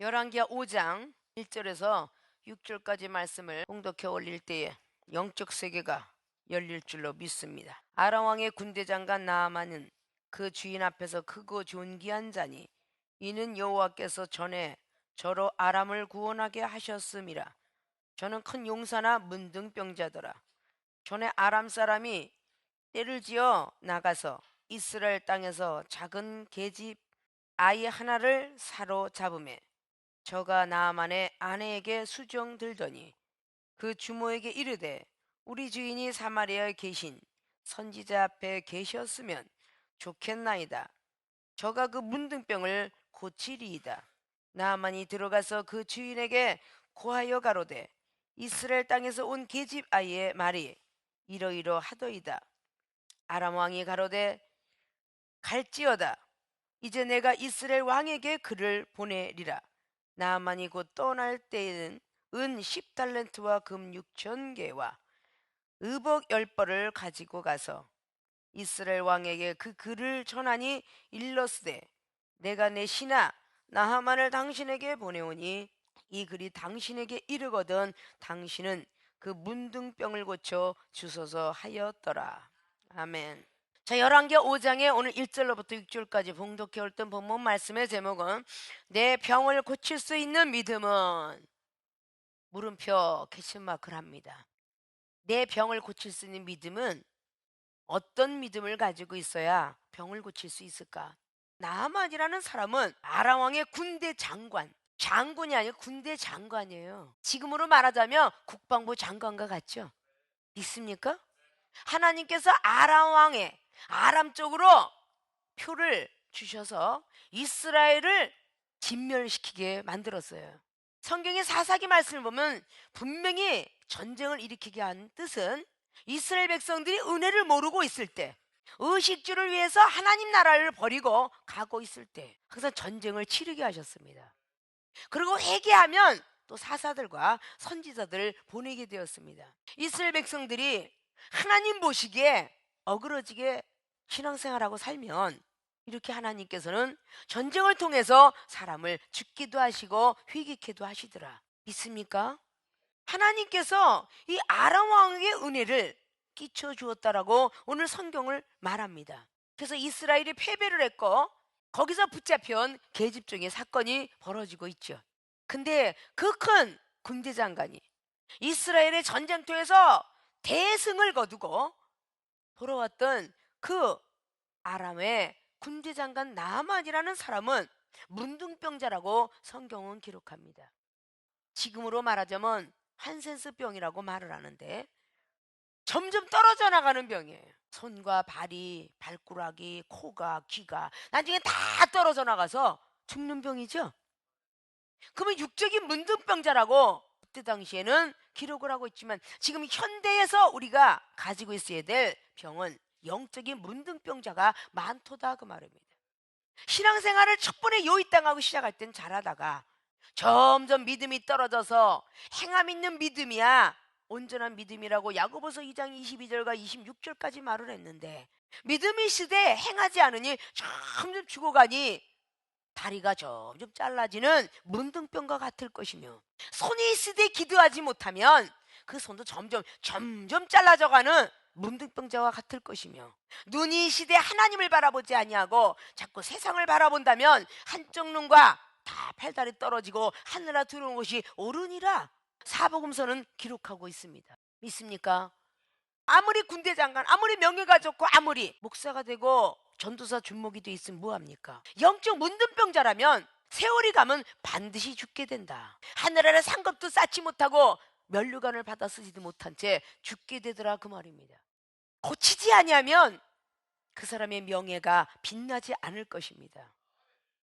열왕기하 5장 1절에서 6절까지 말씀을 봉독해 올릴 때에 영적 세계가 열릴 줄로 믿습니다. 아람 왕의 군대 장관 나아만은 그 주인 앞에서 크고 존귀한 자니 이는 여호와께서 전에 저로 아람을 구원하게 하셨음이라. 저는 큰 용사나 문둥병자더라. 전에 아람 사람이 떼를 지어 나가서 이스라엘 땅에서 작은 계집 아이 하나를 사로잡음에 저가 나아만의 아내에게 수정 들더니 그 주모에게 이르되 우리 주인이 사마리아에 계신 선지자 앞에 계셨으면 좋겠나이다. 저가 그 문둥병을 고치리이다. 나아만이 들어가서 그 주인에게 고하여 가로되 이스라엘 땅에서 온 계집 아이의 말이 이러이러하더이다. 아람 왕이 가로되 갈지어다. 이제 내가 이스라엘 왕에게 그를 보내리라. 나아만이 곧 떠날 때에는 은 10달란트와 금 6,000개와 의복 10벌을 가지고 가서 이스라엘 왕에게 그 글을 전하니 일러스되 내가 내 신하 나하만을 당신에게 보내오니 이 글이 당신에게 이르거든 당신은 그 문둥병을 고쳐 주소서 하였더라. 아멘. 자, 열왕기하 5장에 오늘 1절로부터 6절까지 봉독해 올 땐 본문 말씀의 제목은 내 병을 고칠 수 있는 믿음은 물음표 퀘스천마크를 합니다. 내 병을 고칠 수 있는 믿음은 어떤 믿음을 가지고 있어야 병을 고칠 수 있을까? 나아만이라는 사람은 아람 왕의 군대 장군이 아니고 군대 장관이에요. 지금으로 말하자면 국방부 장관과 같죠? 믿습니까? 하나님께서 아람 왕의 아람 쪽으로 표를 주셔서 이스라엘을 진멸시키게 만들었어요. 성경의 사사기 말씀을 보면 분명히 전쟁을 일으키게 한 뜻은 이스라엘 백성들이 은혜를 모르고 있을 때, 의식주를 위해서 하나님 나라를 버리고 가고 있을 때 항상 전쟁을 치르게 하셨습니다. 그리고 회개하면 또 사사들과 선지자들을 보내게 되었습니다. 이스라엘 백성들이 하나님 보시기에 어그러지게 신앙생활하고 살면 이렇게 하나님께서는 전쟁을 통해서 사람을 죽기도 하시고 회개케도 하시더라. 믿습니까? 하나님께서 이 아람 왕에게 은혜를 끼쳐 주었다라고 오늘 성경을 말합니다. 그래서 이스라엘이 패배를 했고 거기서 붙잡혀온 계집종의 사건이 벌어지고 있죠. 근데 그 큰 군대 장관이 이스라엘의 전쟁터에서 대승을 거두고 돌아왔던 그 아람의 군대 장관 나아만이라는 사람은 문둥병자라고 성경은 기록합니다. 지금으로 말하자면 한센스병이라고 말을 하는데 점점 떨어져 나가는 병이에요. 손과 발이, 발가락이, 코가, 귀가 나중에 다 떨어져 나가서 죽는 병이죠. 그러면 육적인 문둥병자라고 그때 당시에는 기록을 하고 있지만 지금 현대에서 우리가 가지고 있어야 될 병은 영적인 문둥병자가 많도다 그 말입니다. 신앙생활을 첫 번에 요이 땅하고 시작할 땐 잘하다가 점점 믿음이 떨어져서 행함 있는 믿음이야 온전한 믿음이라고 야고보서 2장 22절과 26절까지 말을 했는데 믿음이 있으되 행하지 않으니 점점 죽어가니 다리가 점점 잘라지는 문둥병과 같을 것이며 손이 있으되 기도하지 못하면 그 손도 점점 잘라져가는 문둥병자와 같을 것이며 눈이 있으되 하나님을 바라보지 아니하고 자꾸 세상을 바라본다면 한쪽 눈과 다 팔다리 떨어지고 하늘아 들어온 것이 옳으니라 사복음서는 기록하고 있습니다. 믿습니까? 아무리 군대 장관, 아무리 명예가 좋고 아무리 목사가 되고 전도사 준목이 돼 있으면 뭐합니까? 영적 문둥병자라면 세월이 가면 반드시 죽게 된다. 하늘아래 상급도 쌓지 못하고 면류관을 받아 쓰지도 못한 채 죽게 되더라 그 말입니다. 고치지 아니하면 그 사람의 명예가 빛나지 않을 것입니다.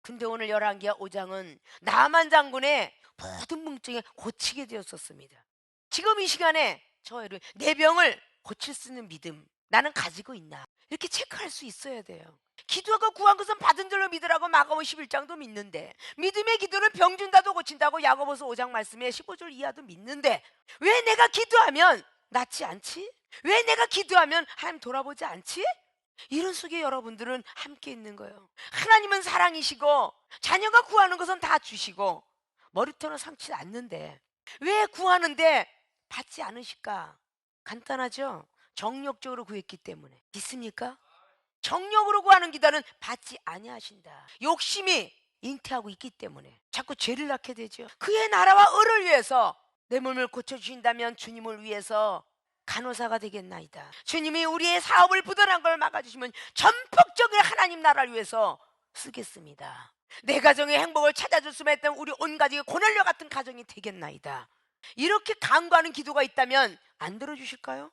근데 오늘 열왕기하 5장은 나아만 장군의 모든 문증에 고치게 되었었습니다. 지금 이 시간에 저희를 내 병을 고칠 수 있는 믿음 나는 가지고 있나 이렇게 체크할 수 있어야 돼요. 기도하고 구한 것은 받은 줄로 믿으라고 마가복음 11장도 믿는데 믿음의 기도는 병 준다도 고친다고 야고보서 5장 말씀에 15절 이하도 믿는데 왜 내가 기도하면 낫지 않지? 왜 내가 기도하면 하나님 돌아보지 않지? 이런 속에 여러분들은 함께 있는 거예요. 하나님은 사랑이시고 자녀가 구하는 것은 다 주시고 머리털은 상치 않는데 왜 구하는데 받지 않으실까? 간단하죠. 정욕적으로 구했기 때문에. 믿습니까? 정욕으로 구하는 기도는 받지 아니하신다. 욕심이 잉태하고 있기 때문에 자꾸 죄를 낳게 되죠. 그의 나라와 의를 위해서 내 몸을 고쳐주신다면 주님을 위해서 간호사가 되겠나이다. 주님이 우리의 사업을 부도난 걸 막아주시면 전폭적인 하나님 나라를 위해서 쓰겠습니다. 내 가정의 행복을 찾아줬으면 했던 우리 온 가족이 고넬료 같은 가정이 되겠나이다. 이렇게 간구하는 기도가 있다면 안 들어주실까요?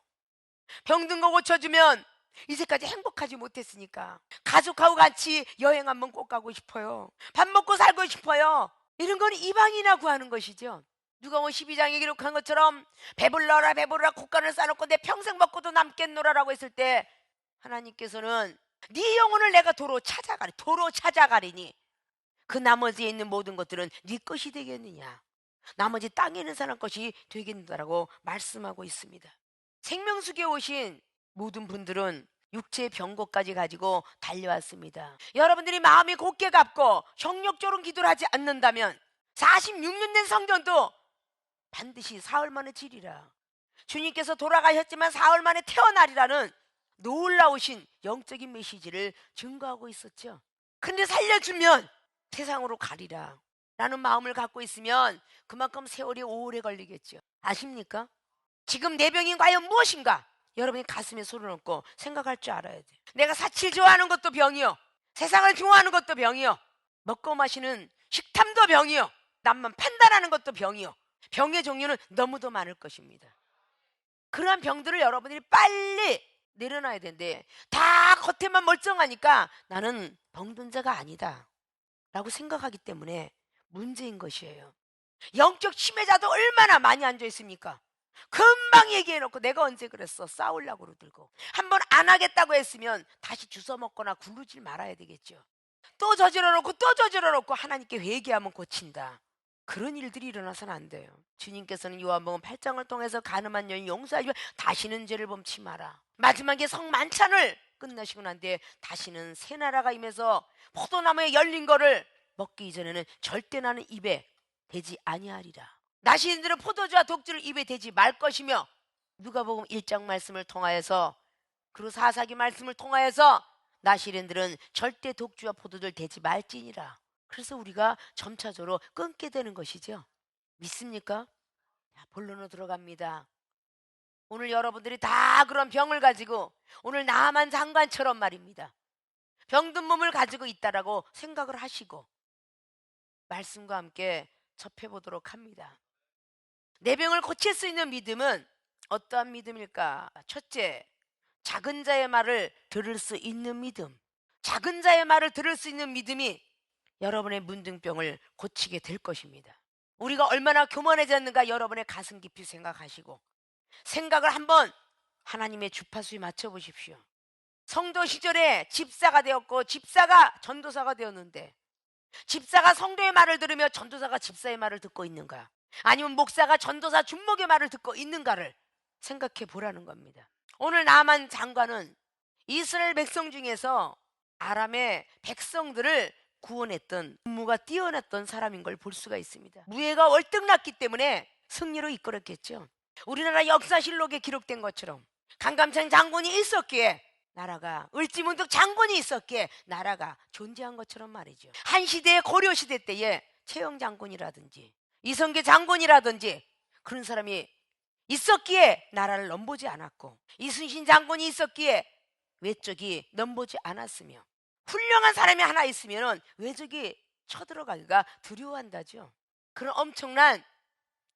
병든 거 고쳐주면 이제까지 행복하지 못했으니까 가족하고 같이 여행 한번 꼭 가고 싶어요. 밥 먹고 살고 싶어요. 이런 건 이방이나 구하는 것이죠. 누가복음 12장에 기록한 것처럼 배불러라 배불러라 곶간을 싸놓고 내 평생 먹고도 남겠노라라고 했을 때 하나님께서는 네 영혼을 내가 도로 찾아가리니 그 나머지에 있는 모든 것들은 네 것이 되겠느냐, 나머지 땅에 있는 사람 것이 되겠느냐라고 말씀하고 있습니다. 생명수기에 오신 모든 분들은 육체의 병고까지 가지고 달려왔습니다. 여러분들이 마음이 곧게 갖고 정력적으로 기도를 하지 않는다면 46년 된 성전도 반드시 사흘 만에 지리라. 주님께서 돌아가셨지만 사흘 만에 태어나리라는 놀라우신 영적인 메시지를 증거하고 있었죠. 근데 살려주면 세상으로 가리라 라는 마음을 갖고 있으면 그만큼 세월이 오래 걸리겠죠. 아십니까? 지금 내 병이 과연 무엇인가? 여러분이 가슴에 손을 얹고 생각할 줄 알아야 돼. 내가 사치를 좋아하는 것도 병이요, 세상을 좋아하는 것도 병이요, 먹고 마시는 식탐도 병이요, 남만 판단하는 것도 병이요. 병의 종류는 너무도 많을 것입니다. 그러한 병들을 여러분들이 빨리 내려놔야 되는데 다 겉에만 멀쩡하니까 나는 병든 자가 아니다 라고 생각하기 때문에 문제인 것이에요. 영적 치매자도 얼마나 많이 앉아 있습니까? 금방 얘기해놓고 내가 언제 그랬어 싸우려고 들고, 한번 안 하겠다고 했으면 다시 주워 먹거나 굴르질 말아야 되겠죠. 또 저질러놓고 또 저질러놓고 하나님께 회개하면 고친다. 그런 일들이 일어나서는 안 돼요. 주님께서는 요한복음 8장을 통해서 가늠한 여인 용서하시면 다시는 죄를 범치 마라. 마지막에 성만찬을 끝나시고 난 뒤에 다시는 새 나라가 임해서 포도나무에 열린 거를 먹기 이전에는 절대 나는 입에 대지 아니하리라. 나시인들은 포도주와 독주를 입에 대지 말 것이며, 누가복음 1장 말씀을 통하여서 그리고 사사기 말씀을 통하여서 나시인들은 절대 독주와 포도주를 대지 말지니라. 그래서 우리가 점차적으로 끊게 되는 것이죠. 믿습니까? 자, 본론으로 들어갑니다. 오늘 여러분들이 다 그런 병을 가지고 오늘 나만 장관처럼 말입니다, 병든 몸을 가지고 있다라고 생각을 하시고 말씀과 함께 접해보도록 합니다. 내 병을 고칠 수 있는 믿음은 어떠한 믿음일까? 첫째, 작은 자의 말을 들을 수 있는 믿음. 작은 자의 말을 들을 수 있는 믿음이 여러분의 문둥병을 고치게 될 것입니다. 우리가 얼마나 교만해졌는가 여러분의 가슴 깊이 생각하시고 생각을 한번 하나님의 주파수에 맞춰보십시오. 성도 시절에 집사가 되었고 집사가 전도사가 되었는데 집사가 성도의 말을 들으며 전도사가 집사의 말을 듣고 있는가, 아니면 목사가 전도사 준목의 말을 듣고 있는가를 생각해 보라는 겁니다. 오늘 나만 장관은 이스라엘 백성 중에서 아람의 백성들을 구원했던 임무가 뛰어났던 사람인 걸 볼 수가 있습니다. 무예가 월등났기 때문에 승리로 이끌었겠죠. 우리나라 역사실록에 기록된 것처럼 강감찬 장군이 있었기에 나라가, 을지문덕 장군이 있었기에 나라가 존재한 것처럼 말이죠. 한 시대의 고려 시대 때에 최영 장군이라든지 이성계 장군이라든지 그런 사람이 있었기에 나라를 넘보지 않았고, 이순신 장군이 있었기에 외적이 넘보지 않았으며, 훌륭한 사람이 하나 있으면 외적이 쳐들어가기가 두려워한다죠. 그런 엄청난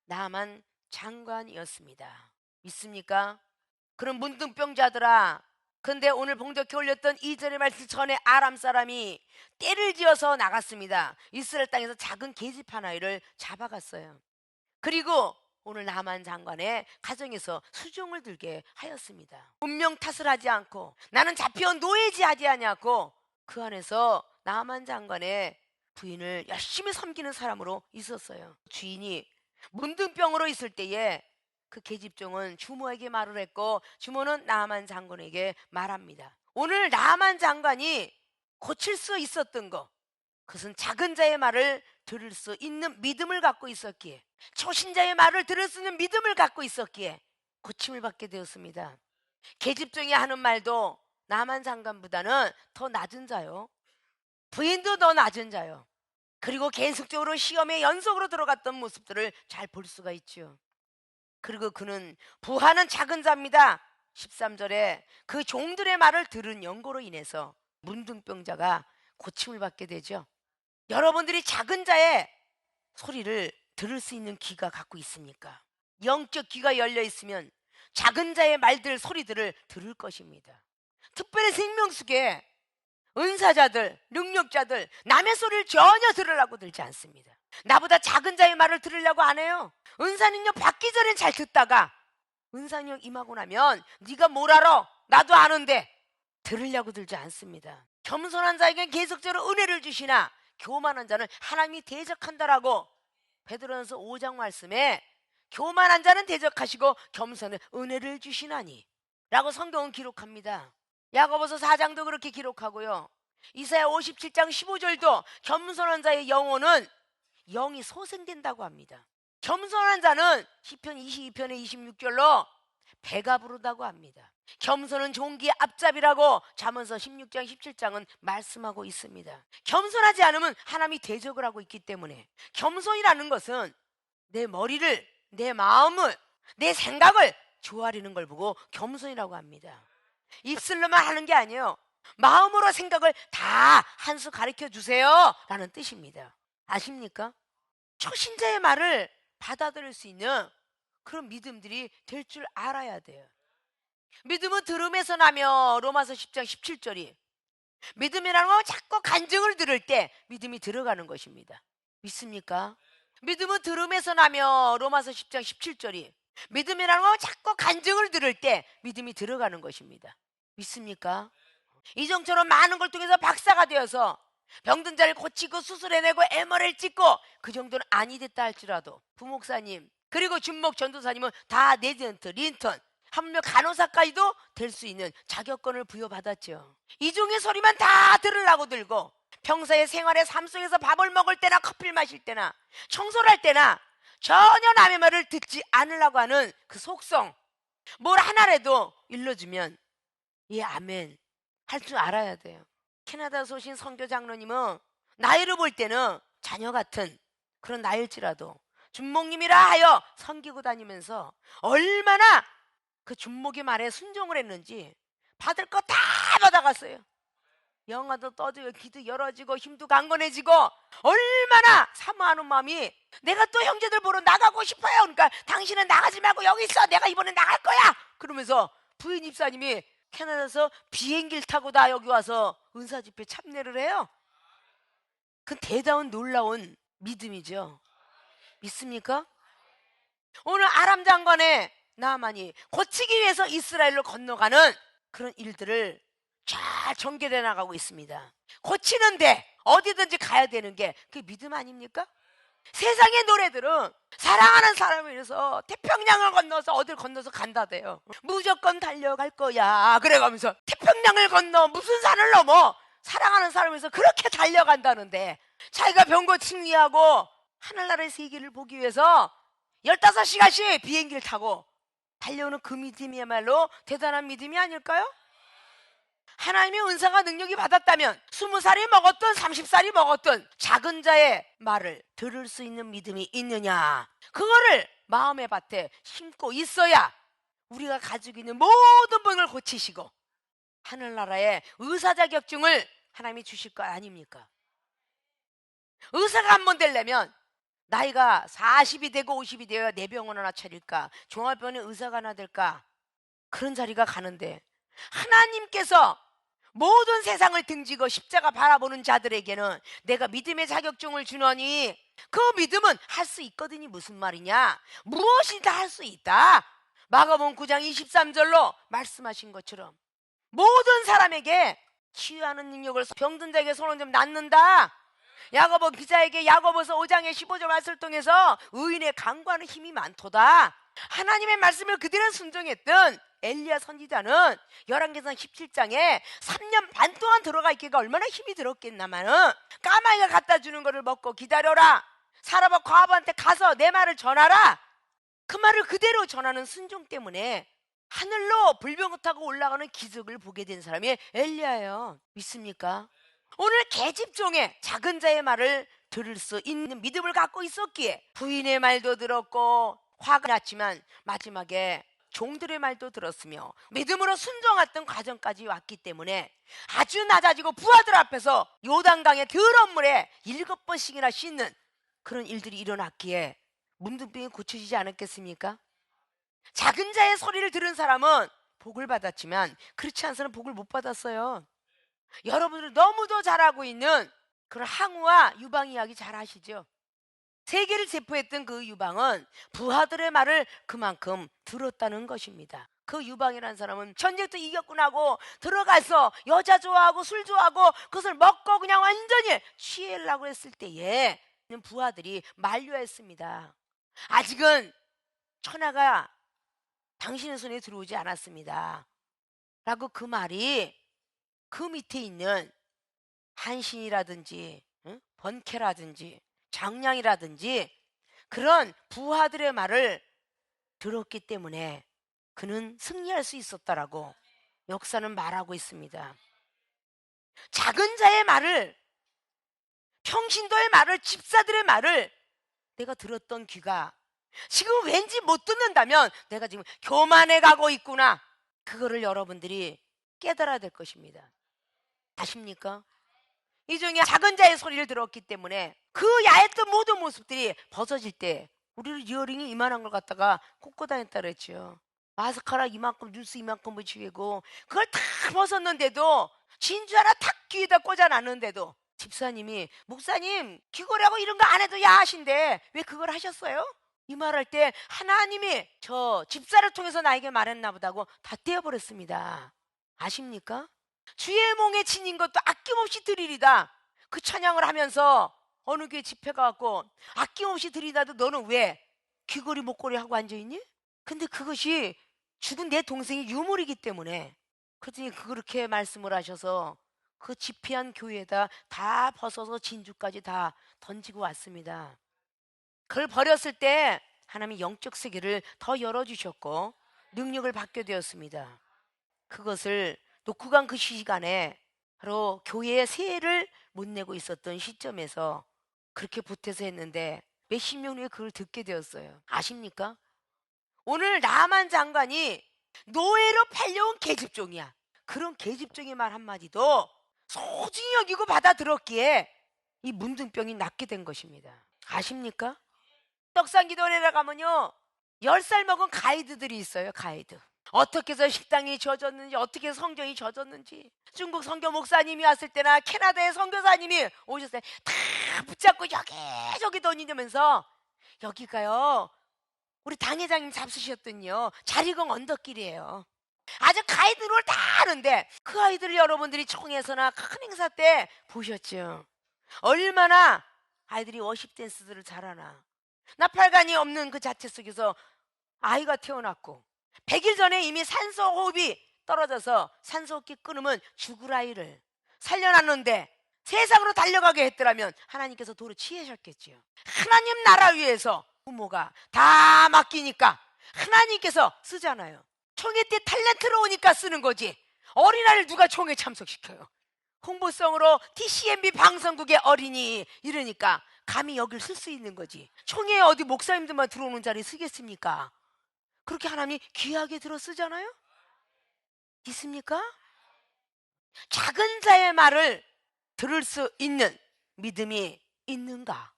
나만 장관이었습니다. 믿습니까? 그런 문둥병자들아, 근데 오늘 봉독해 올렸던 2절의 말씀 전에 아람 사람이 떼를 지어서 나갔습니다. 이스라엘 땅에서 작은 계집 하나를 잡아갔어요. 그리고 오늘 나만 장관의 가정에서 수종을 들게 하였습니다. 운명 탓을 하지 않고 나는 잡혀온 노예지 하지 않냐고 그 안에서 나만 장관의 부인을 열심히 섬기는 사람으로 있었어요. 주인이 문둥병으로 있을 때에 그 계집종은 주모에게 말을 했고 주모는 나만 장관에게 말합니다. 오늘 나만 장관이 고칠 수 있었던 것, 그것은 작은 자의 말을 들을 수 있는 믿음을 갖고 있었기에, 초신자의 말을 들을 수 있는 믿음을 갖고 있었기에 고침을 받게 되었습니다. 계집종이 하는 말도 나만 장관보다는 더 낮은 자요, 부인도 더 낮은 자요. 그리고 계속적으로 시험에 연속으로 들어갔던 모습들을 잘 볼 수가 있죠. 그리고 그는 부하는 작은 자입니다. 13절에 그 종들의 말을 들은 연고로 인해서 문둥병자가 고침을 받게 되죠. 여러분들이 작은 자의 소리를 들을 수 있는 귀가 갖고 있습니까? 영적 귀가 열려 있으면 작은 자의 말들, 소리들을 들을 것입니다. 특별히 생명수계 은사자들, 능력자들 남의 소리를 전혀 들으려고 들지 않습니다. 나보다 작은 자의 말을 들으려고 안 해요. 은사능력 받기 전엔 잘 듣다가 은사능력 임하고 나면 네가 뭘 알아? 나도 아는데 들으려고 들지 않습니다. 겸손한 자에겐 계속적으로 은혜를 주시나 교만한 자는 하나님이 대적한다라고 베드로전서 5장 말씀에 교만한 자는 대적하시고 겸손은 은혜를 주시나니 라고 성경은 기록합니다. 야고보서 4장도 그렇게 기록하고요. 이사야 57장 15절도 겸손한 자의 영혼은 영이 소생된다고 합니다. 겸손한 자는 시편 22편의 26절로 배가 부르다고 합니다. 겸손은 종기의 앞잡이라고 잠언서 16장 17장은 말씀하고 있습니다. 겸손하지 않으면 하나님이 대적을 하고 있기 때문에 겸손이라는 것은 내 머리를, 내 마음을, 내 생각을 조아리는 걸 보고 겸손이라고 합니다. 입술로만 하는 게 아니에요. 마음으로 생각을 다 한 수 가르쳐 주세요 라는 뜻입니다. 아십니까? 초신자의 말을 받아들일 수 있는 그런 믿음들이 될 줄 알아야 돼요. 믿음은 들음에서 나며 로마서 10장 17절이 믿음이라는 건 자꾸 간증을 들을 때 믿음이 들어가는 것입니다. 믿습니까? 믿음은 들음에서 나며 로마서 10장 17절이 믿음이라는 건 자꾸 간증을 들을 때 믿음이 들어가는 것입니다. 믿습니까? 이정처럼 많은 걸 통해서 박사가 되어서 병든 자를 고치고 수술해내고 MRI를 찍고 그 정도는 아니 됐다 할지라도 부목사님 그리고 준목 전도사님은 다 레지던트, 린턴, 하물며 간호사까지도 될 수 있는 자격권을 부여받았죠. 이종의 소리만 다 들으려고 들고 평소의 생활의 삶 속에서 밥을 먹을 때나 커피를 마실 때나 청소를 할 때나 전혀 남의 말을 듣지 않으려고 하는 그 속성, 뭘 하나라도 일러주면 예 아멘 할 줄 알아야 돼요. 캐나다에서 오신 선교 장로님은 나이를 볼 때는 자녀 같은 그런 나이일지라도 준목님이라 하여 섬기고 다니면서 얼마나 그 준목의 말에 순종을 했는지 받을 거 다 받아갔어요. 영화도 떠지고 귀도 열어지고 힘도 강건해지고 얼마나 사모하는 마음이 내가 또 형제들 보러 나가고 싶어요. 그러니까 당신은 나가지 말고 여기 있어. 내가 이번에 나갈 거야. 그러면서 부인 집사님이 캐나다에서 비행기를 타고 다 여기 와서 은사 집회 참여를 해요. 그 대단한 놀라운 믿음이죠. 믿습니까? 오늘 아람 장관의 나아만이 고치기 위해서 이스라엘로 건너가는 그런 일들을 잘 전개돼 나가고 있습니다. 고치는데 어디든지 가야 되는 게 그게 믿음 아닙니까? 세상의 노래들은 사랑하는 사람을 위해서 태평양을 건너서 어딜 건너서 간다대요. 무조건 달려갈 거야 그래가면서 태평양을 건너 무슨 산을 넘어 사랑하는 사람을 위해서 그렇게 달려간다는데 자기가 병고 승리하고 하늘나라의 세계를 보기 위해서 15시간씩 비행기를 타고 달려오는 그 믿음이야말로 대단한 믿음이 아닐까요? 하나님의 은사가 능력이 받았다면 20살이 먹었든 30살이 먹었든 작은 자의 말을 들을 수 있는 믿음이 있느냐, 그거를 마음의 밭에 심고 있어야 우리가 가지고 있는 모든 병을 고치시고 하늘나라의 의사 자격증을 하나님이 주실 거 아닙니까? 의사가 한 번 되려면 나이가 40이 되고 50이 되어야 내 병원 하나 차릴까, 종합병원에 의사가 하나 될까, 그런 자리가 가는데 하나님께서 모든 세상을 등지고 십자가 바라보는 자들에게는 내가 믿음의 자격증을 주노니 그 믿음은 할 수 있거든요. 무슨 말이냐? 무엇이든 할 수 있다. 마가복음 9장 23절로 말씀하신 것처럼 모든 사람에게 치유하는 능력을 병든 자에게 손을 좀 낫는다. 야고보 기자에게 야고보서 5장의 15절 말씀을 통해서 의인의 강구하는 힘이 많도다. 하나님의 말씀을 그대로 순종했던 엘리야 선지자는 열왕기상 17장에 3년 반 동안 들어가 있기가 얼마나 힘이 들었겠나마는 까마귀가 갖다 주는 거를 먹고 기다려라, 사라바 과부한테 가서 내 말을 전하라, 그 말을 그대로 전하는 순종 때문에 하늘로 불병을 타고 올라가는 기적을 보게 된 사람이 엘리야예요. 믿습니까? 오늘 계집종의 작은 자의 말을 들을 수 있는 믿음을 갖고 있었기에 부인의 말도 들었고 화가 났지만 마지막에 종들의 말도 들었으며 믿음으로 순종했던 과정까지 왔기 때문에 아주 낮아지고 부하들 앞에서 요단강의 더러운 물에 7번씩이나 씻는 그런 일들이 일어났기에 문둥병이 고쳐지지 않았겠습니까? 작은 자의 소리를 들은 사람은 복을 받았지만 그렇지 않은 사람은 복을 못 받았어요. 여러분들이 너무도 잘 알고 있는 그런 항우와 유방 이야기 잘 아시죠? 세계를 제포했던 그 유방은 부하들의 말을 그만큼 들었다는 것입니다. 그 유방이라는 사람은 전쟁도 이겼구나 하고 들어가서 여자 좋아하고 술 좋아하고 그것을 먹고 그냥 완전히 취하려고 했을 때에 부하들이 만류했습니다. 아직은 천하가 당신의 손에 들어오지 않았습니다 라고 그 말이 그 밑에 있는 한신이라든지 번케라든지 장량이라든지 그런 부하들의 말을 들었기 때문에 그는 승리할 수 있었다라고 역사는 말하고 있습니다. 작은 자의 말을, 평신도의 말을, 집사들의 말을 내가 들었던 귀가 지금 왠지 못 듣는다면 내가 지금 교만해 가고 있구나, 그거를 여러분들이 깨달아야 될 것입니다. 아십니까? 이 중에 작은 자의 소리를 들었기 때문에 그 야했던 모든 모습들이 벗어질 때 우리를 이어링이 이만한 걸 갖다가 꽂고 다녔다 그랬죠. 마스카라 이만큼, 뉴스 이만큼 붙이고 그걸 다 벗었는데도 진주 하나 탁 귀에다 꽂아놨는데도 집사님이 목사님 귀걸이하고 이런 거 안 해도 야하신데 왜 그걸 하셨어요? 이 말할 때 하나님이 저 집사를 통해서 나에게 말했나 보다고 다 떼어버렸습니다. 아십니까? 주의 몽에 지닌 것도 아낌없이 드리리다. 그 찬양을 하면서 어느 교회 집회 가갖고 아낌없이 드리다도 너는 왜 귀걸이 목걸이 하고 앉아있니? 근데 그것이 죽은 내 동생이 유물이기 때문에 그랬더니 그렇게 말씀을 하셔서 그 집회한 교회에다 다 벗어서 진주까지 다 던지고 왔습니다. 그걸 버렸을 때 하나님이 영적 세계를 더 열어주셨고 능력을 받게 되었습니다. 그것을 놓고 간 그 시간에 바로 교회의 세를 못 내고 있었던 시점에서 그렇게 보태서 했는데 몇십 년 후에 그걸 듣게 되었어요. 아십니까? 오늘 나만 장관이 노예로 팔려온 계집종이야. 그런 계집종의 말 한마디도 소중히 여기고 받아들었기에 이 문둥병이 낫게 된 것입니다. 아십니까? 떡상기도원에 가면요 10살 먹은 가이드들이 있어요. 가이드. 어떻게 해서 식당이 젖었는지, 어떻게 해서 성경이 젖었는지, 중국 선교 목사님이 왔을 때나 캐나다의 선교사님이 오셨을 때 다 붙잡고 여기저기 던지면서 여기가요 우리 당회장님 잡수셨더니요 자리공 언덕길이에요. 아주 가이드를 다 아는데 그 아이들을 여러분들이 총회에서나 큰 행사 때 보셨죠? 얼마나 아이들이 워십 댄스들을 잘하나. 나팔관이 없는 그 자체 속에서 아이가 태어났고 100일 전에 이미 산소 호흡이 떨어져서 산소 호흡기 끊으면 죽을 아이를 살려놨는데 세상으로 달려가게 했더라면 하나님께서 도로 치하셨겠지요. 하나님 나라 위해서 부모가 다 맡기니까 하나님께서 쓰잖아요. 총회 때 탤런트로 오니까 쓰는 거지 어린아이를 누가 총회 참석시켜요? 홍보성으로 TCMB 방송국의 어린이 이러니까 감히 여길 쓸 수 있는 거지. 총회에 어디 목사님들만 들어오는 자리 쓰겠습니까? 그렇게 하나님이 귀하게 들어 쓰잖아요. 있습니까? 작은 자의 말을 들을 수 있는 믿음이 있는가?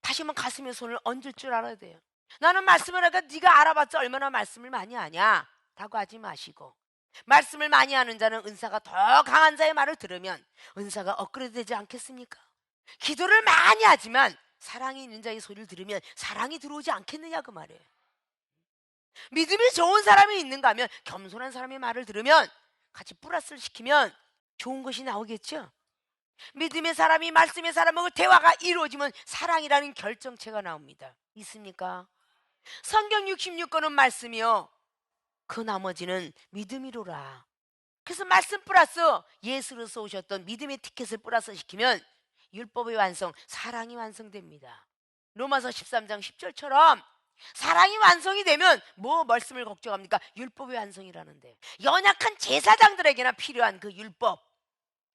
다시 한번 가슴에 손을 얹을 줄 알아야 돼요. 나는 말씀을 하니까 네가 알아봤자 얼마나 말씀을 많이 하냐 라고 하지 마시고, 말씀을 많이 하는 자는 은사가 더 강한 자의 말을 들으면 은사가 업그레이드 되지 않겠습니까? 기도를 많이 하지만 사랑이 있는 자의 소리를 들으면 사랑이 들어오지 않겠느냐 그 말이에요. 믿음이 좋은 사람이 있는가 하면 겸손한 사람의 말을 들으면 같이 플러스를 시키면 좋은 것이 나오겠죠. 믿음의 사람이 말씀의 사람하고 대화가 이루어지면 사랑이라는 결정체가 나옵니다. 있습니까? 성경 66권은 말씀이요, 그 나머지는 믿음이로라. 그래서 말씀 플러스 예수로서 오셨던 믿음의 티켓을 플러스 시키면 율법의 완성, 사랑이 완성됩니다. 로마서 13장 10절처럼 사랑이 완성이 되면 뭐 말씀을 걱정합니까? 율법의 완성이라는데, 연약한 제사장들에게나 필요한 그 율법,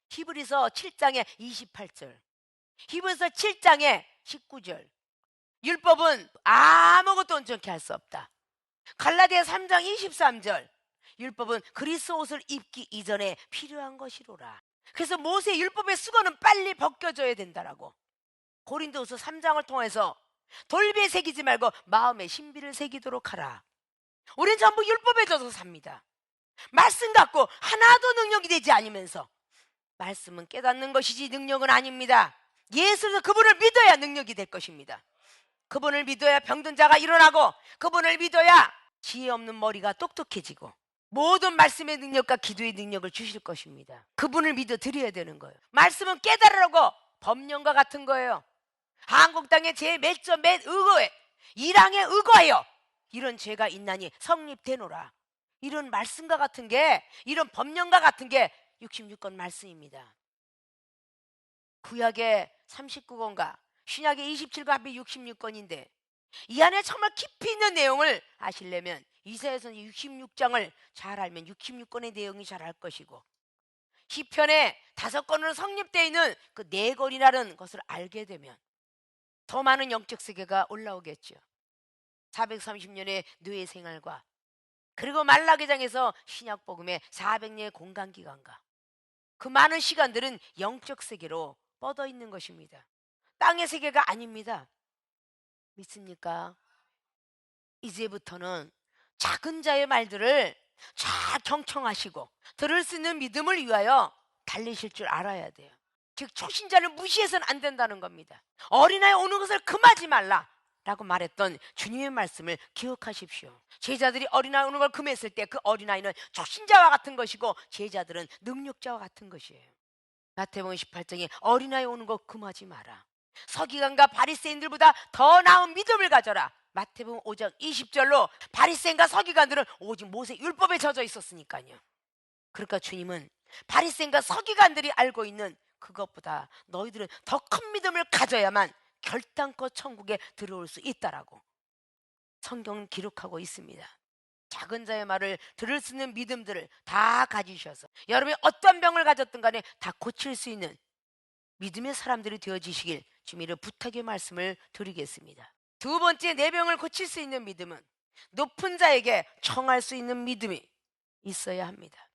히브리서 7장의 28절, 히브리서 7장의 19절, 율법은 아무것도 온전케 할 수 없다. 갈라디아 3장 23절, 율법은 그리스도 옷을 입기 이전에 필요한 것이로라. 그래서 모세 율법의 수건은 빨리 벗겨져야 된다라고. 고린도후서 3장을 통해서 돌비에 새기지 말고 마음에 신비를 새기도록 하라. 우린 전부 율법에 져서 삽니다. 말씀 갖고 하나도 능력이 되지 않으면서, 말씀은 깨닫는 것이지 능력은 아닙니다. 예수에서 그분을 믿어야 능력이 될 것입니다. 그분을 믿어야 병든 자가 일어나고, 그분을 믿어야 지혜 없는 머리가 똑똑해지고 모든 말씀의 능력과 기도의 능력을 주실 것입니다. 그분을 믿어 드려야 되는 거예요. 말씀은 깨달으라고 법령과 같은 거예요. 한국 땅에 제 몇 의거에 일항에 의거하여 이런 죄가 있나니 성립되노라. 이런 말씀과 같은 게, 이런 법령과 같은 게 66권 말씀입니다. 구약의 39권과 신약의 27권 합이 66권인데, 이 안에 정말 깊이 있는 내용을 아시려면 이사야서 66장을 잘 알면 66권의 내용이 잘 알 것이고, 시편의 5권으로 성립되어 있는 그 4권이라는 것을 알게 되면 더 많은 영적 세계가 올라오겠죠. 430년의 노예 생활과, 그리고 말라기장에서 신약복음의 400년의 공간기간과 그 많은 시간들은 영적 세계로 뻗어 있는 것입니다. 땅의 세계가 아닙니다. 믿습니까? 이제부터는 작은 자의 말들을 잘 경청하시고 들을 수 있는 믿음을 위하여 달리실 줄 알아야 돼요. 즉 초신자를 무시해서는 안 된다는 겁니다. 어린아이 오는 것을 금하지 말라 라고 말했던 주님의 말씀을 기억하십시오. 제자들이 어린아이 오는 걸 금했을 때 그 어린아이는 초신자와 같은 것이고 제자들은 능력자와 같은 것이에요. 마태복음 18장에 어린아이 오는 거 금하지 마라. 서기관과 바리새인들보다 더 나은 믿음을 가져라. 마태복음 5장 20절로 바리새인과 서기관들은 오직 모세 율법에 젖어 있었으니까요. 그러니까 주님은 바리새인과 서기관들이 알고 있는 그것보다 너희들은 더 큰 믿음을 가져야만 결단코 천국에 들어올 수 있다라고 성경은 기록하고 있습니다. 작은 자의 말을 들을 수 있는 믿음들을 다 가지셔서 여러분이 어떤 병을 가졌든 간에 다 고칠 수 있는 믿음의 사람들이 되어지시길 주님의 부탁의 말씀을 드리겠습니다. 두 번째, 내 병을 고칠 수 있는 믿음은 높은 자에게 청할 수 있는 믿음이 있어야 합니다.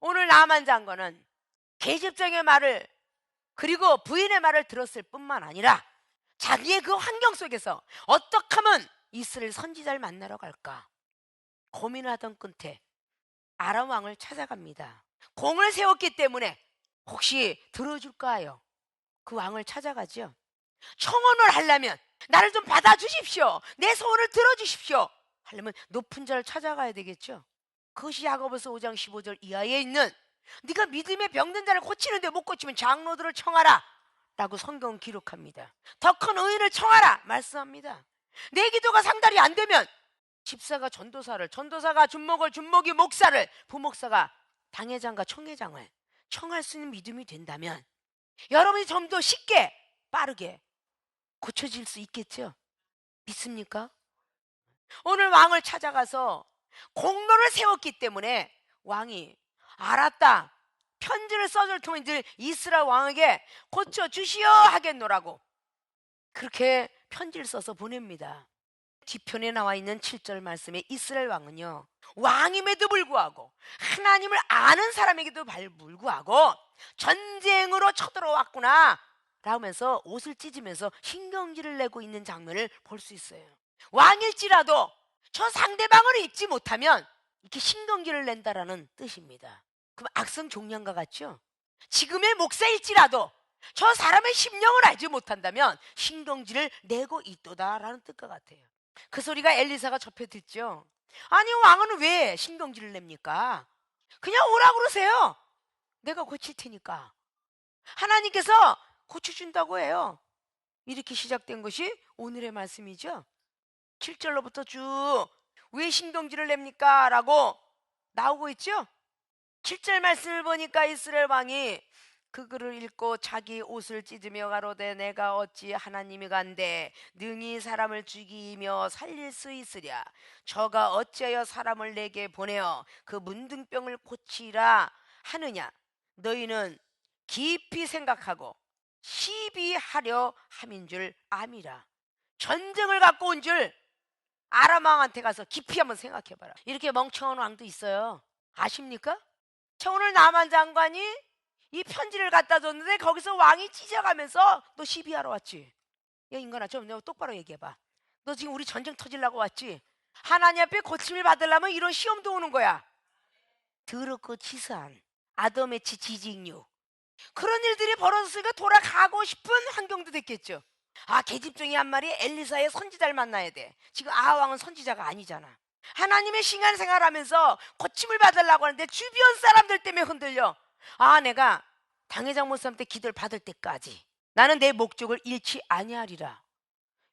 오늘 나만 장관은 계집장의 말을, 그리고 부인의 말을 들었을 뿐만 아니라 자기의 그 환경 속에서 어떻게 하면 이스라엘 선지자를 만나러 갈까 고민하던 끝에 아람 왕을 찾아갑니다. 공을 세웠기 때문에 혹시 들어줄까요? 그 왕을 찾아가죠. 청혼을 하려면 나를 좀 받아주십시오, 내 소원을 들어주십시오 하려면 높은 자를 찾아가야 되겠죠. 그것이 야고보서 5장 15절 이하에 있는 네가 믿음의 병든 자를 고치는데 못 고치면 장로들을 청하라 라고 성경은 기록합니다. 더 큰 의인을 청하라 말씀합니다. 내 기도가 상달이 안 되면 집사가 전도사를, 전도사가 준목을, 준목이 목사를, 부목사가 당회장과 총회장을 청할 수 있는 믿음이 된다면 여러분이 좀 더 쉽게 빠르게 고쳐질 수 있겠죠. 믿습니까? 오늘 왕을 찾아가서 공로를 세웠기 때문에 왕이 알았다, 편지를 써줄 테면 이스라엘 왕에게 고쳐주시오 하겠노라고 그렇게 편지를 써서 보냅니다. 뒤편에 나와 있는 7절 말씀에 이스라엘 왕은요, 왕임에도 불구하고 하나님을 아는 사람에게도 불구하고 전쟁으로 쳐들어왔구나 라면서 옷을 찢으면서 신경질을 내고 있는 장면을 볼 수 있어요. 왕일지라도 저 상대방을 잊지 못하면 이렇게 신경질을 낸다라는 뜻입니다. 그럼 악성 종량과 같죠? 지금의 목사일지라도 저 사람의 심령을 알지 못한다면 신경질을 내고 있도다라는 뜻과 같아요. 그 소리가 엘리사가 접해 듣죠. 아니 왕은 왜 신경질을 냅니까? 그냥 오라 그러세요. 내가 고칠 테니까. 하나님께서 고쳐준다고 해요. 이렇게 시작된 것이 오늘의 말씀이죠. 7절로부터 쭉 왜 신경질을 냅니까? 라고 나오고 있죠. 7절 말씀을 보니까 이스라엘 왕이 그 글을 읽고 자기 옷을 찢으며 가로되 내가 어찌 하나님이 간데 능히 사람을 죽이며 살릴 수 있으랴. 저가 어찌하여 사람을 내게 보내어 그 문둥병을 고치라 하느냐. 너희는 깊이 생각하고 시비하려 함인 줄 암이라. 전쟁을 갖고 온 줄 아람 왕한테 가서 깊이 한번 생각해봐라. 이렇게 멍청한 왕도 있어요. 아십니까? 자, 오늘 나만 장관이 이 편지를 갖다 줬는데 거기서 왕이 찢어가면서 너 시비하러 왔지? 야 인간아, 좀 너 똑바로 얘기해봐. 너 지금 우리 전쟁 터지려고 왔지? 하나님 앞에 고침을 받으려면 이런 시험도 오는 거야. 더럽고 치사한 아담의 지직류, 그런 일들이 벌어졌으니까 돌아가고 싶은 환경도 됐겠죠. 아, 계집종이 한 마리 엘리사의 선지자를 만나야 돼. 지금 아하왕은 선지자가 아니잖아. 하나님의 신앙생활하면서 고침을 받으려고 하는데 주변 사람들 때문에 흔들려. 아, 내가 당회장 목사님 때 기도를 받을 때까지 나는 내 목적을 잃지 아니하리라.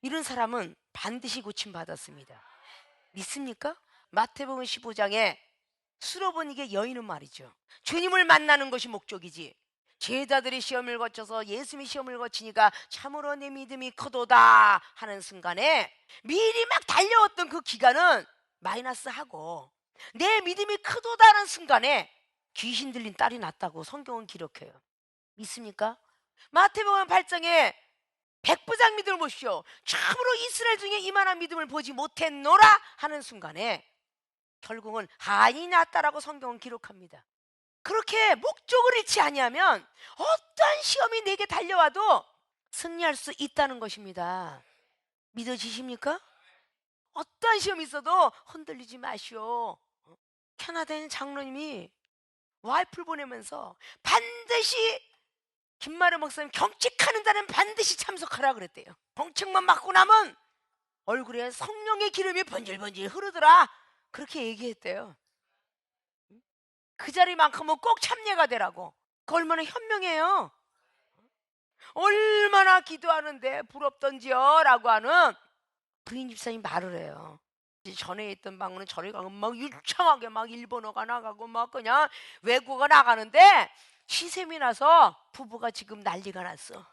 이런 사람은 반드시 고침 받았습니다. 믿습니까? 마태복음 15장에 수로보니게 여인은 말이죠, 주님을 만나는 것이 목적이지 제자들이 시험을 거쳐서 예수님이 시험을 거치니까 참으로 내 믿음이 크도다 하는 순간에 미리 막 달려왔던 그 기간은 마이너스하고 내 믿음이 크도다는 순간에 귀신 들린 딸이 났다고 성경은 기록해요. 믿습니까? 마태복음 8장에 백부장 믿음을 보십시오. 참으로 이스라엘 중에 이만한 믿음을 보지 못했노라 하는 순간에 결국은 한이 났다라고 성경은 기록합니다. 그렇게 목적을 잃지 아니하면 어떤 시험이 내게 달려와도 승리할 수 있다는 것입니다. 믿어지십니까? 어떤 시험이 있어도 흔들리지 마시오. 캐나다에 장로님이 와이프를 보내면서 반드시 김마려 목사님 경책하는 자는 반드시 참석하라 그랬대요. 경책만 맞고 나면 얼굴에 성령의 기름이 번질번질 흐르더라, 그렇게 얘기했대요. 그 자리만큼은 꼭 참여가 되라고. 그 얼마나 현명해요. 얼마나 기도하는데 부럽던지요 라고 하는 부인 집사님 말을 해요. 전에 있던 방문은 저리 가면 막 유창하게 막 일본어가 나가고 막 그냥 외국어가 나가는데 시샘이 나서 부부가 지금 난리가 났어.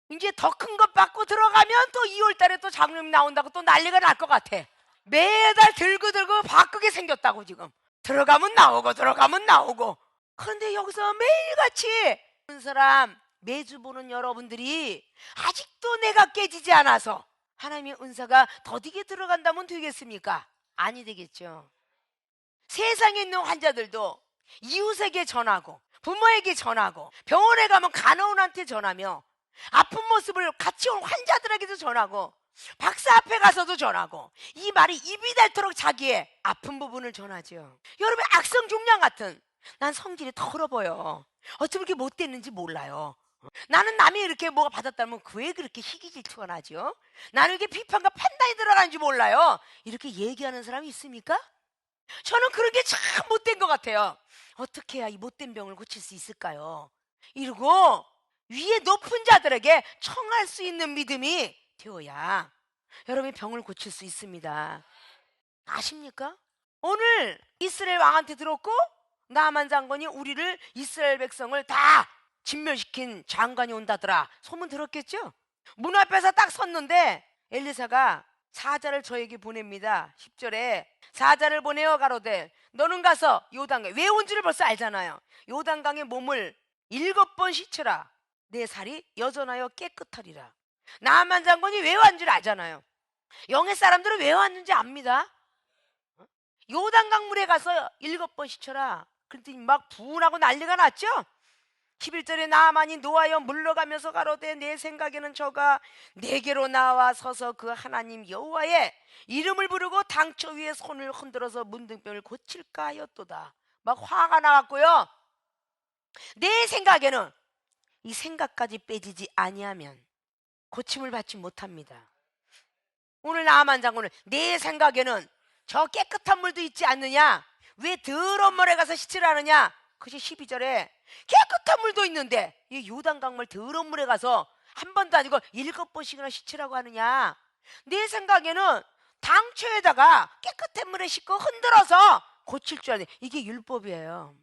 이제 더 큰 것 받고 들어가면 또 2월 달에 또 장로님 나온다고 또 난리가 날 것 같아. 매달 들고 바꾸게 생겼다고. 지금 들어가면 나오고 들어가면 나오고. 그런데 여기서 매일같이 한 사람 매주 보는 여러분들이 아직도 내가 깨지지 않아서 하나님의 은사가 더디게 들어간다면 되겠습니까? 아니 되겠죠. 세상에 있는 환자들도 이웃에게 전하고 부모에게 전하고 병원에 가면 간호원한테 전하며 아픈 모습을 같이 온 환자들에게도 전하고 박사 앞에 가서도 전하고 이 말이 입이 닳도록 자기의 아픈 부분을 전하죠. 여러분, 악성 종양 같은, 난 성질이 더러 보여, 어쩜 이렇게 못됐는지 몰라요, 나는 남이 이렇게 뭐가 받았다면 왜 그렇게 희귀질투가 나죠? 나는 이게 비판과 판단이 들어가는지 몰라요, 이렇게 얘기하는 사람이 있습니까? 저는 그런 게 참 못된 것 같아요. 어떻게 해야 이 못된 병을 고칠 수 있을까요? 이러고 위에 높은 자들에게 청할 수 있는 믿음이 되어야 여러분이 병을 고칠 수 있습니다. 아십니까? 오늘 이스라엘 왕한테 들었고 나만 장관이 우리를, 이스라엘 백성을 다 진멸시킨 장관이 온다더라 소문 들었겠죠? 문 앞에서 딱 섰는데 엘리사가 사자를 저에게 보냅니다. 10절에 사자를 보내어 가로되 너는 가서 요단강에, 왜 온지를 벌써 알잖아요. 요단강에 몸을 7번 씻으라. 내 살이 여전하여 깨끗하리라. 나만 장군이 왜 왔는지를 알잖아요. 영의 사람들은 왜 왔는지 압니다. 요단강 물에 가서 7번 씻어라. 그랬더니 막 분하고 난리가 났죠. 11절에 나아만이 노하여 물러가면서 가로되 내 생각에는 저가 내게로 나와 서서 그 하나님 여호와의 이름을 부르고 당처 위에 손을 흔들어서 문둥병을 고칠까 하였도다. 막 화가 나왔고요. 내 생각에는 이 생각까지 빼지지 아니하면 고침을 받지 못합니다. 오늘 나아만 장군은 내 생각에는 저 깨끗한 물도 있지 않느냐, 왜 더러운 물에 가서 씻으라느냐. 그것이 12절에 깨끗한 물도 있는데 이 요단강물 더러운 물에 가서 한 번도 아니고 7번씩이나 씻으라고 하느냐. 내 생각에는 당초에다가 깨끗한 물에 씻고 흔들어서 고칠 줄 아네. 이게 율법이에요.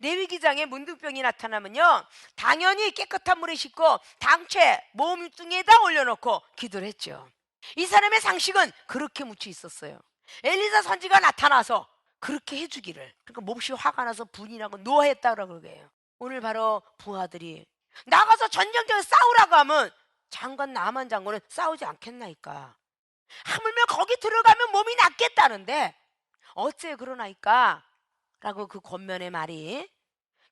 레위기장에 문둥병이 나타나면요, 당연히 깨끗한 물에 씻고 당초에 몸뚱이에다 올려놓고 기도를 했죠. 이 사람의 상식은 그렇게 묻혀 있었어요. 엘리사 선지가 나타나서 그렇게 해주기를. 그러니까 몹시 화가 나서 분이 나고 노했다고 그래요. 오늘 바로 부하들이 나가서 전쟁터에 싸우라고 하면 장관 나만 장군은 싸우지 않겠나이까. 하물며 거기 들어가면 몸이 낫겠다는데 어째 그러나이까 라고 그 권면의 말이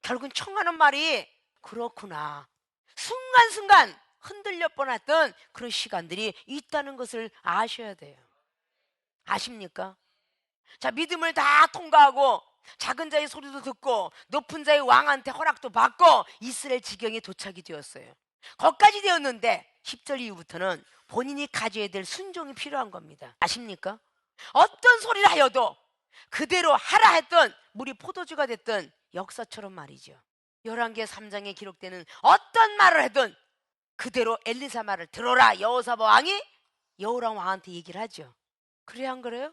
결국은 청하는 말이 그렇구나. 순간순간 흔들려 뻔했던 그런 시간들이 있다는 것을 아셔야 돼요. 아십니까? 자, 믿음을 다 통과하고 작은 자의 소리도 듣고 높은 자의 왕한테 허락도 받고 이스라엘 지경에 도착이 되었어요. 거기까지 되었는데 10절 이후부터는 본인이 가져야 될 순종이 필요한 겁니다. 아십니까? 어떤 소리를 하여도 그대로 하라 했던 물이 포도주가 됐던 역사처럼 말이죠. 열왕기하 3장에 기록되는 어떤 말을 하든 그대로 엘리사 말을 들어라. 여호사밧 왕이 여호람 왕한테 얘기를 하죠. 그래 안 그래요?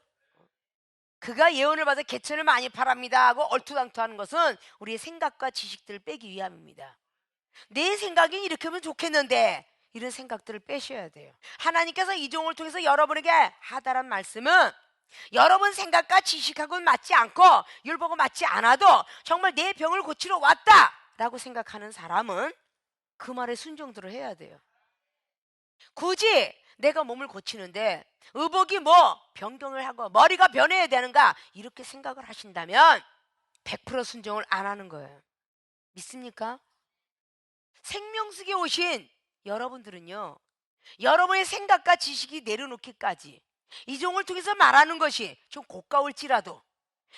그가 예언을 받아 개천을 많이 팔합니다 하고 얼토당토하는 것은 우리의 생각과 지식들을 빼기 위함입니다. 내 생각이 이렇게 하면 좋겠는데 이런 생각들을 빼셔야 돼요. 하나님께서 이종을 통해서 여러분에게 하다란 말씀은 여러분 생각과 지식하고는 맞지 않고 율법과 맞지 않아도 정말 내 병을 고치러 왔다라고 생각하는 사람은 그 말에 순종들을 해야 돼요. 굳이 내가 몸을 고치는데 의복이 뭐 변경을 하고 머리가 변해야 되는가 이렇게 생각을 하신다면 100% 순종을 안 하는 거예요. 믿습니까? 생명수에 오신 여러분들은요, 여러분의 생각과 지식이 내려놓기까지 이종을 통해서 말하는 것이 좀 고가울지라도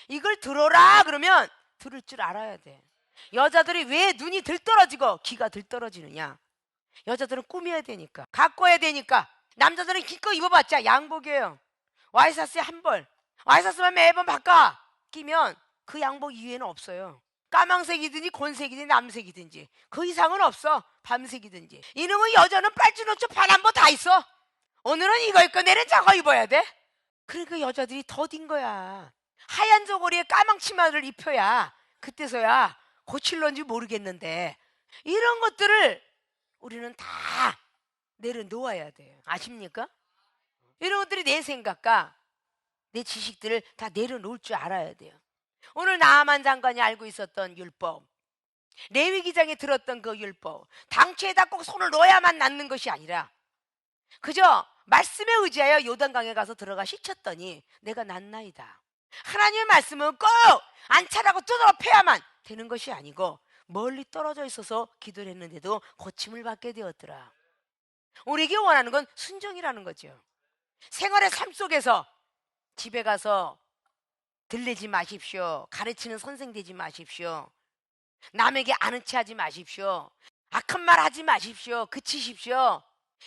이걸 들어라 그러면 들을 줄 알아야 돼. 여자들이 왜 눈이 들떨어지고 귀가 들떨어지느냐? 여자들은 꾸며야 되니까, 가꿔야 되니까. 남자들은 기껏 입어봤자 양복이에요. 와이셔츠에 한 벌, 와이셔츠만 매번 바꿔 끼면 그 양복 이외에는 없어요. 까망색이든지 곤색이든지 남색이든지 그 이상은 없어. 밤색이든지. 이놈의 여자는 빨주노초 파란보 다 있어. 오늘은 이거 입고 내일은 저거 입어야 돼. 그러니까 여자들이 더딘 거야. 하얀 저고리에 까망 치마를 입혀야 그때서야 고칠런지 모르겠는데 이런 것들을 우리는 다 내려놓아야 돼요. 아십니까? 이런 것들이 내 생각과 내 지식들을 다 내려놓을 줄 알아야 돼요. 오늘 나아만 장관이 알고 있었던 율법, 레위기장에 들었던 그 율법, 당초에다 꼭 손을 놓아야만 낫는 것이 아니라 그저 말씀에 의지하여 요단강에 가서 들어가 씻혔더니 내가 낫나이다. 하나님의 말씀은 꼭 안차라고 두드러 패야만 되는 것이 아니고 멀리 떨어져 있어서 기도를 했는데도 고침을 받게 되었더라. 우리에게 원하는 건 순종이라는 거죠. 생활의 삶 속에서 집에 가서 들리지 마십시오. 가르치는 선생 되지 마십시오. 남에게 아는 체 하지 마십시오. 악한 말 하지 마십시오. 그치십시오.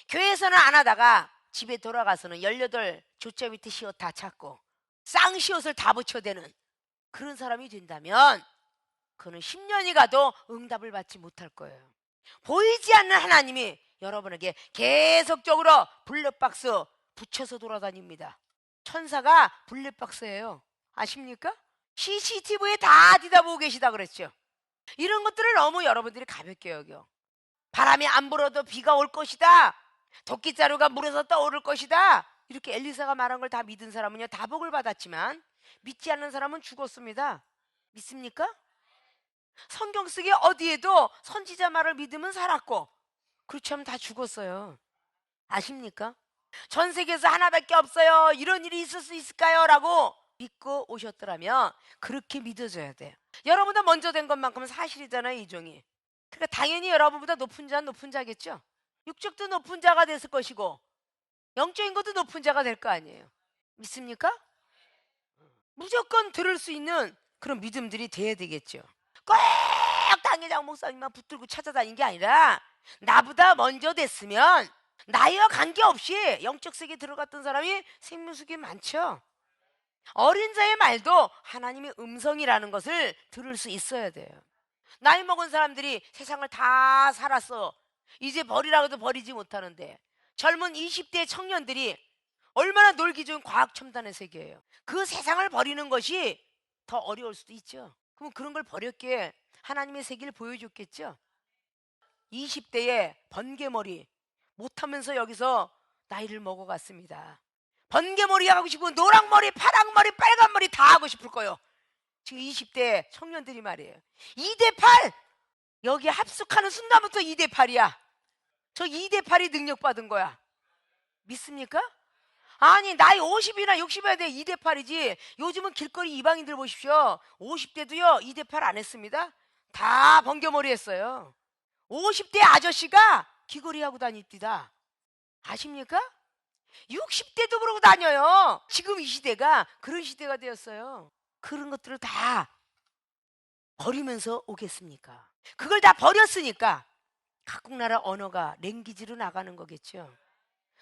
교회에서는 안 하다가 집에 돌아가서는 18 조차 밑에 시옷 다 찾고 쌍시옷을 다 붙여대는 그런 사람이 된다면 그는 10년이 가도 응답을 받지 못할 거예요. 보이지 않는 하나님이 여러분에게 계속적으로 블랙박스 붙여서 돌아다닙니다. 천사가 블랙박스예요. 아십니까? CCTV에 다 뒤다보고 계시다 그랬죠. 이런 것들을 너무 여러분들이 가볍게 여겨. 바람이 안 불어도 비가 올 것이다. 도끼자루가 물에서 떠오를 것이다. 이렇게 엘리사가 말한 걸 다 믿은 사람은요, 다 복을 받았지만 믿지 않는 사람은 죽었습니다. 믿습니까? 성경 속에 어디에도 선지자 말을 믿으면 살았고 그렇지 않으면 다 죽었어요. 아십니까? 전 세계에서 하나밖에 없어요. 이런 일이 있을 수 있을까요? 라고 믿고 오셨더라면 그렇게 믿어줘야 돼요. 여러분보다 먼저 된 것만큼은 사실이잖아요, 이종이. 그러니까 당연히 여러분보다 높은 자는 높은 자겠죠. 육적도 높은 자가 됐을 것이고 영적인 것도 높은 자가 될 거 아니에요. 믿습니까? 무조건 들을 수 있는 그런 믿음들이 돼야 되겠죠. 꼭 당회장 목사님만 붙들고 찾아다닌 게 아니라 나보다 먼저 됐으면 나이와 관계없이 영적 세계에 들어갔던 사람이 생명수기에 많죠. 어린 자의 말도 하나님의 음성이라는 것을 들을 수 있어야 돼요. 나이 먹은 사람들이 세상을 다 살았어. 이제 버리라고 해도 버리지 못하는데 젊은 20대 청년들이 얼마나 놀기 좋은 과학 첨단의 세계예요. 그 세상을 버리는 것이 더 어려울 수도 있죠. 그럼 그런 걸 버렸기에 하나님의 세계를 보여줬겠죠. 20대에 번개머리 못하면서 여기서 나이를 먹어갔습니다. 번개머리 하고 싶고 노랑머리, 파랑머리, 빨간머리 다 하고 싶을 거예요. 지금 20대 청년들이 말이에요. 2대8! 여기 합숙하는 순간부터 2대8이야. 저 2대8이 능력받은 거야. 믿습니까? 아니 나이 50이나 60이야 돼 2대8이지. 요즘은 길거리 이방인들 보십시오. 50대도요 2대8 안 했습니다. 다 번개머리 했어요. 50대 아저씨가 귀걸이 하고 다닙니다. 아십니까? 60대도 그러고 다녀요. 지금 이 시대가 그런 시대가 되었어요. 그런 것들을 다 버리면서 오겠습니까? 그걸 다 버렸으니까 각국 나라 언어가 랭귀지로 나가는 거겠죠.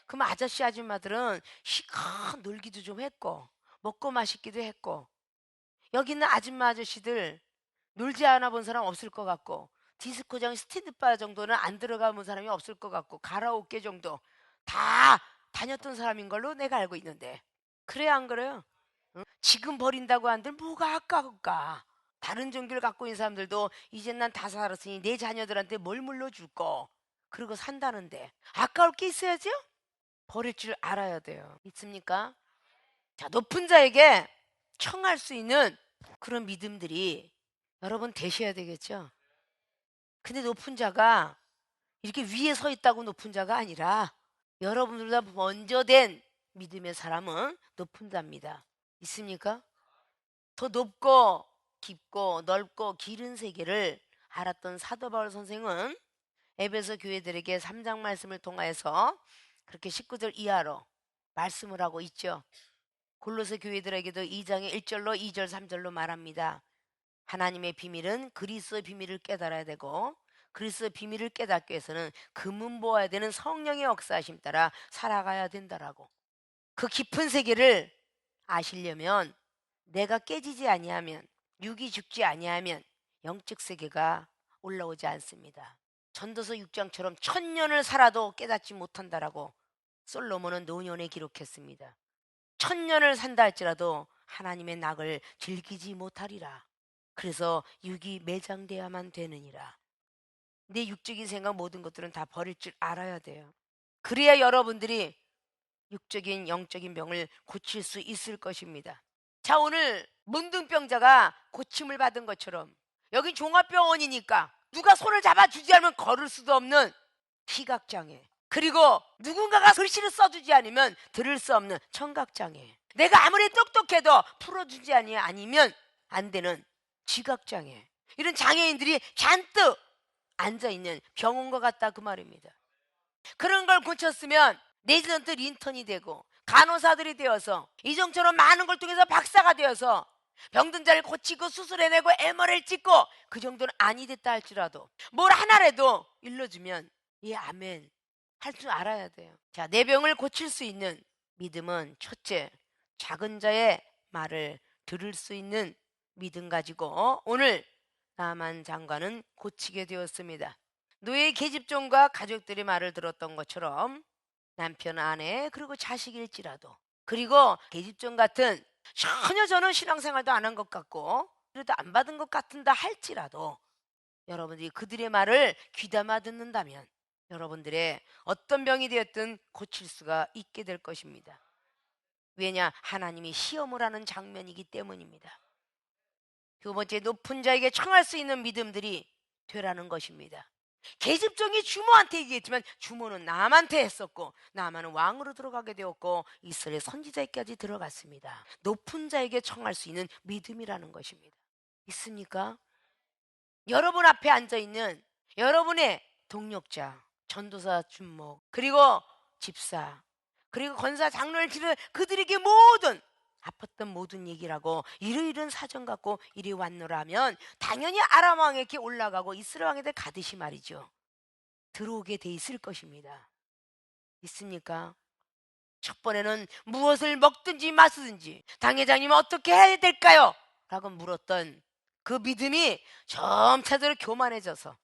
그럼 아저씨 아줌마들은 시컷 놀기도 좀 했고 먹고 마시기도 했고, 여기 있는 아줌마 아저씨들 놀지 않아 본 사람 없을 것 같고, 디스코장 스탠드바 정도는 안 들어가 본 사람이 없을 것 같고, 가라오케 정도 다 다녔던 사람인 걸로 내가 알고 있는데, 그래 안 그래요? 응? 지금 버린다고 한들 뭐가 아까울까? 다른 종교를 갖고 있는 사람들도 이제 난 다 살았으니 내 자녀들한테 뭘 물려줄 거, 그러고 산다는데 아까울 게 있어야죠? 버릴 줄 알아야 돼요. 있습니까? 자, 높은 자에게 청할 수 있는 그런 믿음들이 여러분 되셔야 되겠죠? 근데 높은 자가 이렇게 위에 서 있다고 높은 자가 아니라 여러분들보다 먼저 된 믿음의 사람은 높은 자입니다. 있습니까? 더 높고 깊고 넓고 길은 세계를 알았던 사도 바울 선생은 에베소 교회들에게 3장 말씀을 통하여서 그렇게 19절 이하로 말씀을 하고 있죠. 골로새 교회들에게도 2장의 1절로 2절 3절로 말합니다. 하나님의 비밀은 그리스도의 비밀을 깨달아야 되고, 그리스도의 비밀을 깨닫기 위해서는 금은 보아야 되는 성령의 역사하심 따라 살아가야 된다라고. 그 깊은 세계를 아시려면, 내가 깨지지 아니하면, 육이 죽지 아니하면 영적 세계가 올라오지 않습니다. 전도서 6장처럼 1000년을 살아도 깨닫지 못한다라고 솔로몬은 노년에 기록했습니다. 1000년을 산다 할지라도 하나님의 낙을 즐기지 못하리라. 그래서 육이 매장돼야만 되느니라. 내 육적인 생각 모든 것들은 다 버릴 줄 알아야 돼요. 그래야 여러분들이 육적인 영적인 병을 고칠 수 있을 것입니다. 자, 오늘 문둥병자가 고침을 받은 것처럼 여기 종합병원이니까 누가 손을 잡아주지 않으면 걸을 수도 없는 시각장애, 그리고 누군가가 글씨를 써주지 않으면 들을 수 없는 청각장애, 내가 아무리 똑똑해도 풀어주지 아니면 안 되는 지각장애, 이런 장애인들이 잔뜩 앉아있는 병원과 같다 그 말입니다. 그런 걸 고쳤으면 레지던트 인턴이 되고 간호사들이 되어서 이정처럼 많은 걸 통해서 박사가 되어서 병든 자를 고치고 수술해내고 MRI를 찍고, 그 정도는 아니 됐다 할지라도 뭘 하나라도 일러주면 예 아멘 할 줄 알아야 돼요. 자, 내 병을 고칠 수 있는 믿음은 첫째, 작은 자의 말을 들을 수 있는 믿음 가지고 오늘 나만 장관은 고치게 되었습니다. 노예 계집종과 가족들이 말을 들었던 것처럼 남편, 아내, 그리고 자식일지라도, 그리고 계집종 같은 전혀 저는 신앙생활도 안 한 것 같고 그래도 안 받은 것 같은다 할지라도 여러분들이 그들의 말을 귀담아 듣는다면 여러분들의 어떤 병이 되었든 고칠 수가 있게 될 것입니다. 왜냐? 하나님이 시험을 하는 장면이기 때문입니다. 두 번째, 높은 자에게 청할 수 있는 믿음들이 되라는 것입니다. 계집종이 주모한테 얘기했지만 주모는 나만테 했었고, 나만은 왕으로 들어가게 되었고 이스라엘 선지자에까지 들어갔습니다. 높은 자에게 청할 수 있는 믿음이라는 것입니다. 있습니까? 여러분 앞에 앉아있는 여러분의 동력자, 전도사 준목, 그리고 집사, 그리고 권사, 장로를 기르는 그들에게 모든 아팠던 모든 얘기라고 이러이러한 사정 갖고 이리 왔노라면 당연히 아람 왕에게 올라가고 이스라엘 왕에게 가듯이 말이죠, 들어오게 돼 있을 것입니다. 있습니까? 첫 번에는 무엇을 먹든지 마시든지 당회장님 어떻게 해야 될까요? 라고 물었던 그 믿음이 점차적으로 교만해져서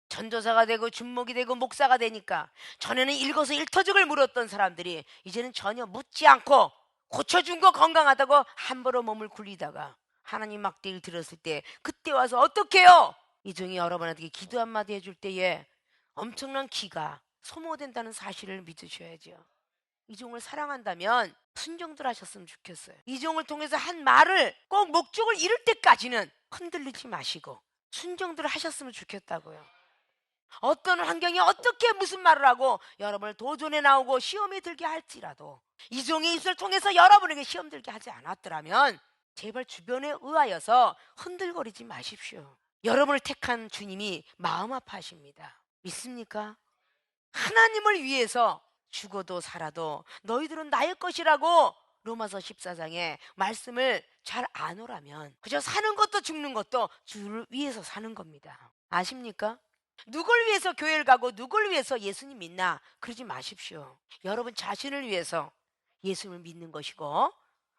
전도사가 되고 준목이 되고 목사가 되니까 전에는 일거수일투족을 물었던 사람들이 이제는 전혀 묻지 않고 고쳐준 거 건강하다고 함부로 몸을 굴리다가 하나님 막대를 들었을 때 그때 와서 어떻게 해요? 이종이 여러분한테 기도 한마디 해줄 때에 엄청난 기가 소모된다는 사실을 믿으셔야죠. 이종을 사랑한다면 순종들 하셨으면 좋겠어요. 이종을 통해서 한 말을 꼭 목적을 이룰 때까지는 흔들리지 마시고 순종들 하셨으면 좋겠다고요. 어떤 환경이 어떻게 무슨 말을 하고 여러분을 도전에 나오고 시험에 들게 할지라도 이종의 입술을 통해서 여러분에게 시험 들게 하지 않았더라면 제발 주변에 의하여서 흔들거리지 마십시오. 여러분을 택한 주님이 마음 아파하십니다. 믿습니까? 하나님을 위해서 죽어도 살아도 너희들은 나의 것이라고 로마서 14장에 말씀을 잘 아노라면 그저 사는 것도 죽는 것도 주를 위해서 사는 겁니다. 아십니까? 누굴 위해서 교회를 가고 누굴 위해서 예수님 믿나 그러지 마십시오. 여러분 자신을 위해서 예수님을 믿는 것이고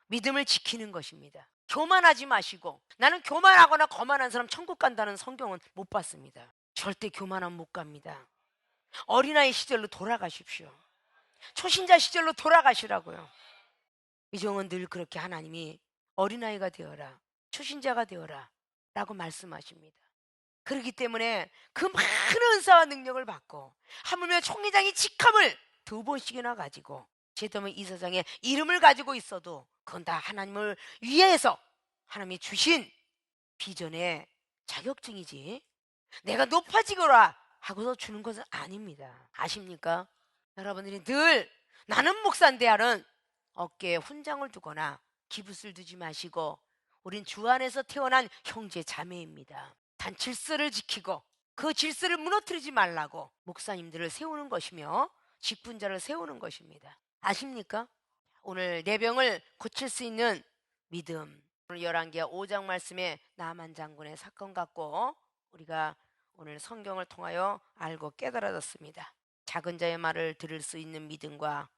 믿음을 지키는 것입니다. 교만하지 마시고 나는 교만하거나 거만한 사람 천국 간다는 성경은 못 봤습니다. 절대 교만하면 못 갑니다. 어린아이 시절로 돌아가십시오. 초신자 시절로 돌아가시라고요. 이종은 늘 그렇게 하나님이 어린아이가 되어라, 초신자가 되어라 라고 말씀하십니다. 그렇기 때문에 그 많은 은사와 능력을 받고 하물며 총회장이 직함을 2번씩이나 가지고 제도면 이사장의 이름을 가지고 있어도 그건 다 하나님을 위해서 하나님이 주신 비전의 자격증이지 내가 높아지거라 하고서 주는 것은 아닙니다. 아십니까? 여러분들이 늘 나는 목사인데 하는 어깨에 훈장을 두거나 기붓을 두지 마시고 우린 주 안에서 태어난 형제 자매입니다. 단 질서를 지키고 그 질서를 무너뜨리지 말라고 목사님들을 세우는 것이며 직분자를 세우는 것입니다. 아십니까? 오늘 내 병을 고칠 수 있는 믿음. 오늘 열왕기하 5장 말씀에 나만 장군의 사건 같고 우리가 오늘 성경을 통하여 알고 깨달아졌습니다. 작은 자의 말을 들을 수 있는 믿음과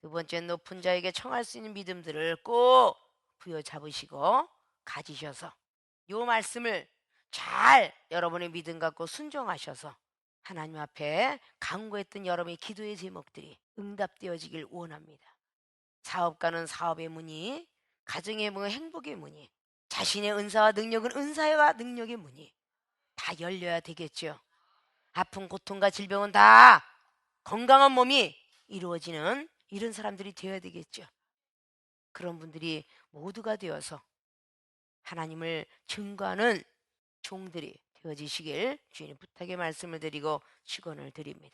두 번째 높은 자에게 청할 수 있는 믿음들을 꼭 부여잡으시고 가지셔서 이 말씀을 잘 여러분의 믿음 갖고 순종하셔서 하나님 앞에 간구했던 여러분의 기도의 제목들이 응답되어지길 원합니다. 사업가는 사업의 문이, 가정의 문은 행복의 문이, 자신의 은사와 능력은 은사와 능력의 문이 다 열려야 되겠죠. 아픈 고통과 질병은 다 건강한 몸이 이루어지는 이런 사람들이 되어야 되겠죠. 그런 분들이 모두가 되어서 하나님을 증거하는 종들이 되어지시길 주님 부탁의 말씀을 드리고 축원을 드립니다.